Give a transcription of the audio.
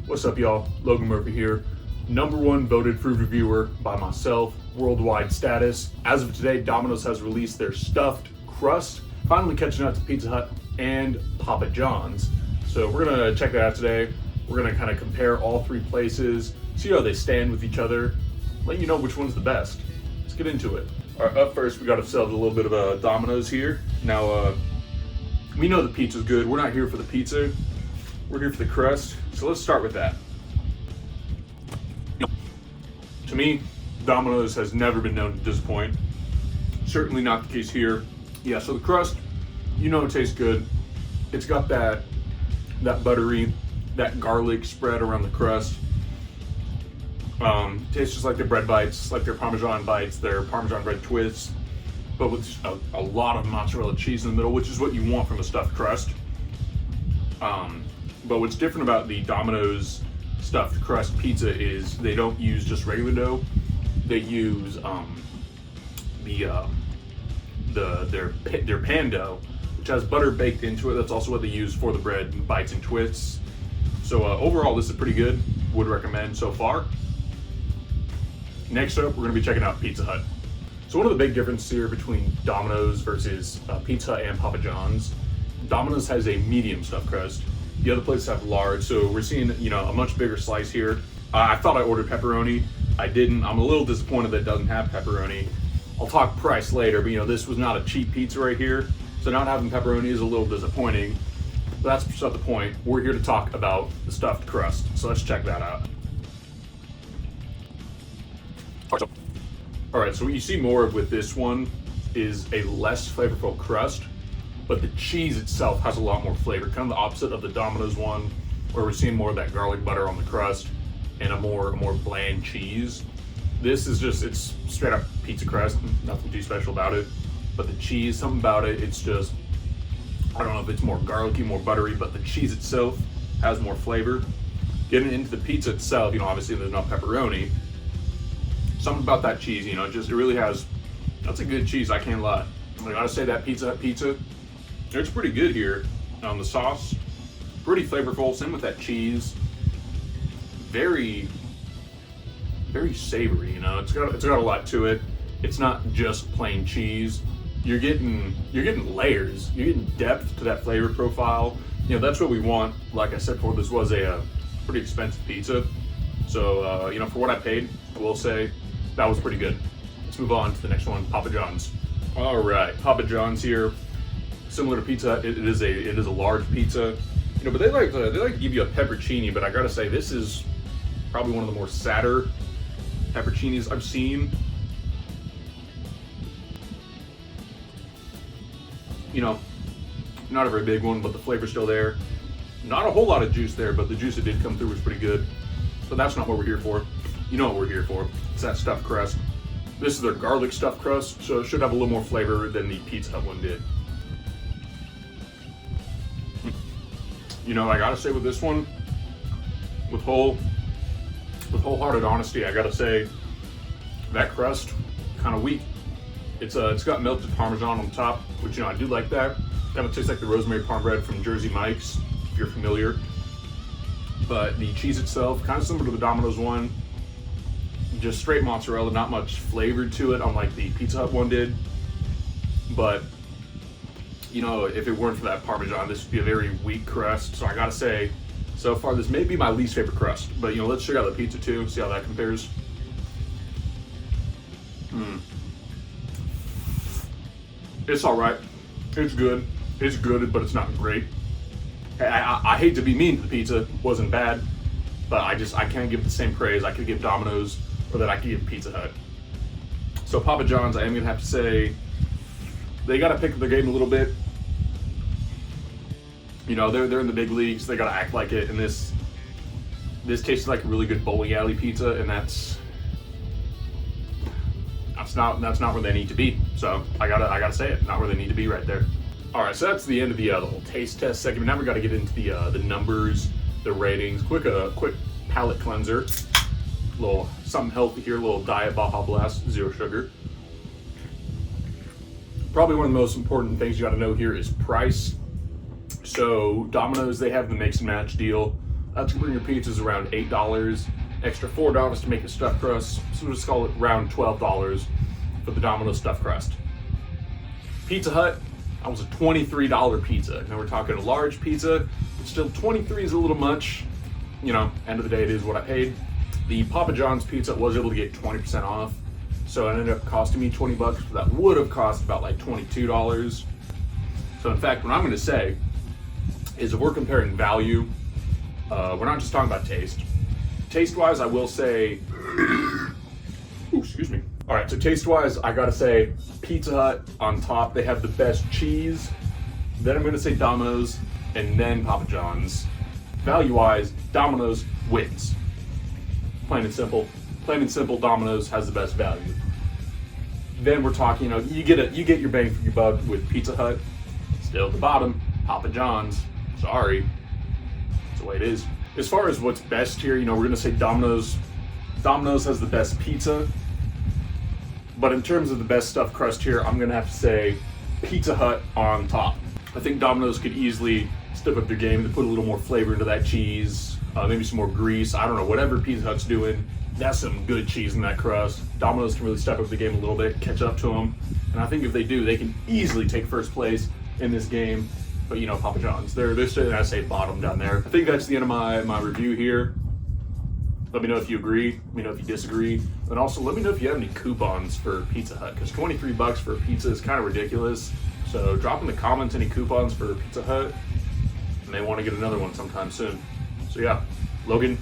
What's up, y'all? Logan Murphy here. #1 voted food reviewer by myself, worldwide status. As of today, Domino's has released their stuffed crust, finally catching up to Pizza Hut and Papa John's. So we're gonna check that out today. We're gonna kind of compare all three places, see how they stand with each other, let you know which one's the best. Let's get into it. All right, up first, we got ourselves a little bit of a Domino's here. Now, we know the pizza's good. We're not here for the pizza. We're here for the crust. So let's start with that. To me, Domino's has never been known to disappoint. Certainly not the case here. Yeah, so the crust, you know it tastes good. It's got that buttery, that garlic spread around the crust. Tastes just like their bread bites, like their Parmesan bites, their Parmesan bread twists, but with a lot of mozzarella cheese in the middle, which is what you want from a stuffed crust. But what's different about the Domino's stuffed crust pizza is they don't use just regular dough. They use their pan dough, which has butter baked into it. That's also what they use for the bread bites and twists. So overall, this is pretty good. Would recommend so far. Next up, we're going to be checking out Pizza Hut. So one of the big differences here between Domino's versus Pizza Hut and Papa John's, Domino's has a medium stuffed crust. The other places have large, so we're seeing, a much bigger slice here. I thought I ordered pepperoni. I didn't. I'm a little disappointed that it doesn't have pepperoni. I'll talk price later, but this was not a cheap pizza right here, so not having pepperoni is a little disappointing. But that's beside the point. We're here to talk about the stuffed crust, so let's check that out. All right, so what you see more of with this one is a less flavorful crust, but the cheese itself has a lot more flavor, kind of the opposite of the Domino's one, where we're seeing more of that garlic butter on the crust and a more bland cheese. This is just, it's straight up pizza crust, nothing too special about it, but the cheese, something about it, it's just, I don't know if it's more garlicky, more buttery, but the cheese itself has more flavor. Getting into the pizza itself, obviously there's no pepperoni. Something about that cheese, it really has, that's a good cheese, I can't lie. I gotta say that Pizza Hut pizza, it's pretty good here. The sauce, pretty flavorful, same with that cheese. Very, very savory, it's got a lot to it. It's not just plain cheese. You're getting layers, you're getting depth to that flavor profile. That's what we want. Like I said before, this was a pretty expensive pizza. So, for what I paid, I will say that was pretty good. Let's move on to the next one, Papa John's. All right, Papa John's here. Similar to Pizza Hut, it is a large pizza. But they like to give you a peppercini, but I gotta say, this is probably one of the more sadder peppercinis I've seen. Not a very big one, but the flavor's still there. Not a whole lot of juice there, but the juice that did come through was pretty good. But that's not what we're here for. You know what we're here for. It's that stuffed crust. This is their garlic stuffed crust, so it should have a little more flavor than the Pizza Hut one did. I gotta say with this one, with wholehearted honesty, I gotta say that crust kind of weak. It's got melted Parmesan on top, which I do like that. Kind of tastes like the rosemary parm bread from Jersey Mike's, if you're familiar. But the cheese itself, kind of similar to the Domino's one, just straight mozzarella, not much flavor to it, unlike the Pizza Hut one did. But if it weren't for that Parmesan, this would be a very weak crust. So I gotta say, so far this may be my least favorite crust. But let's check out the pizza too, see how that compares. It's all right. It's good. It's good, but it's not great. I hate to be mean to the pizza. It wasn't bad, but I can't give it the same praise I could give Domino's or that I could give Pizza Hut. So Papa John's, I am gonna have to say, they gotta pick up their game a little bit. They're in the big leagues. They gotta act like it. And this tastes like a really good bowling alley pizza, and that's not where they need to be. So I gotta say it, not where they need to be right there. All right, so that's the end of the whole taste test segment. Now we got to get into the numbers, the ratings. Quick palate cleanser. A little something healthy here. A little Diet Baja Blast, 0 sugar. Probably one of the most important things you got to know here is price. So Domino's, they have the mix and match deal That's gonna bring your pizzas around $8, extra $4 to make a stuffed crust, so we'll just call it around $12 for the Domino's stuffed crust. Pizza Hut, that was a $23 pizza. Now we're talking a large pizza, but still 23 is a little much. You know, end of the day, it is what I paid. The Papa John's pizza was able to get 20% off, so it ended up costing me 20 bucks, but that would have cost about like $22. So in fact, what I'm gonna say is if we're comparing value, we're not just talking about taste. Taste-wise, I will say, ooh, excuse me. All right, so taste-wise, I gotta say Pizza Hut on top. They have the best cheese. Then I'm gonna say Domino's, and then Papa John's. Value-wise, Domino's wins. Plain and simple. Plain and simple, Domino's has the best value. Then we're talking, you know, you get your bang for your buck with Pizza Hut. Still at the bottom, Papa John's. Sorry, that's the way it is. As far as what's best here, you know, we're gonna say Domino's. Domino's has the best pizza. But in terms of the best stuffed crust here, I'm gonna have to say Pizza Hut on top. I think Domino's could easily step up their game to put a little more flavor into that cheese, maybe some more grease. I don't know, whatever Pizza Hut's doing, that's some good cheese in that crust. Domino's can really step up the game a little bit, catch up to them. And I think if they do, they can easily take first place in this game. But you know, Papa John's, they're sitting, I say, bottom down there. I think that's the end of my review here. Let me know if you agree. Let me know if you disagree. And also, let me know if you have any coupons for Pizza Hut, because 23 bucks for a pizza is kind of ridiculous. So drop in the comments any coupons for Pizza Hut. I may want to get another one sometime soon. So yeah, Logan,